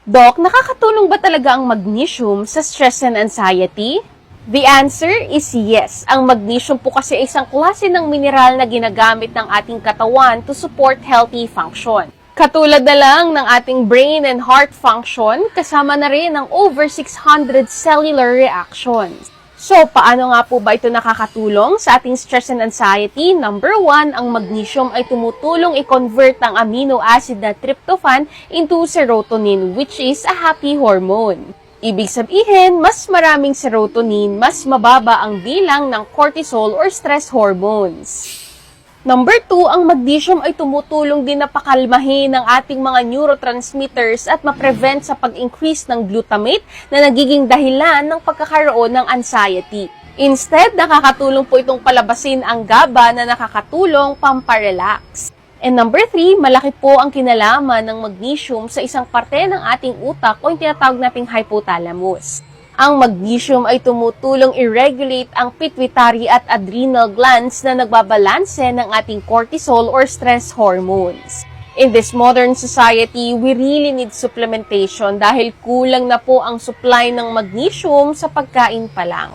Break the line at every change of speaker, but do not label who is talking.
Doc, nakakatulong ba talaga ang magnesium sa stress and anxiety? The answer is yes. Ang magnesium po kasi ay isang klase ng mineral na ginagamit ng ating katawan to support healthy function. Katulad na lang ng ating brain and heart function, kasama na rin ang over 600 cellular reactions. So, paano nga po ba ito nakakatulong sa ating stress and anxiety? Number 1, ang magnesium ay tumutulong i-convert ang amino acid na tryptophan into serotonin, which is a happy hormone. Ibig sabihin, mas maraming serotonin, mas mababa ang bilang ng cortisol or stress hormones. Number 2, ang magnesium ay tumutulong din na pakalmahin ang ating mga neurotransmitters at ma-prevent sa pag-increase ng glutamate na nagiging dahilan ng pagkakaroon ng anxiety. Instead, nakakatulong po itong palabasin ang GABA na nakakatulong pamparelax. And number 3, malaki po ang kinalaman ng magnesium sa isang parte ng ating utak o yung tinatawag nating hypothalamus. Ang magnesium ay tumutulong i-regulate ang pituitary at adrenal glands na nagbabalanse ng ating cortisol or stress hormones. In this modern society, we really need supplementation dahil kulang na po ang supply ng magnesium sa pagkain pa lang.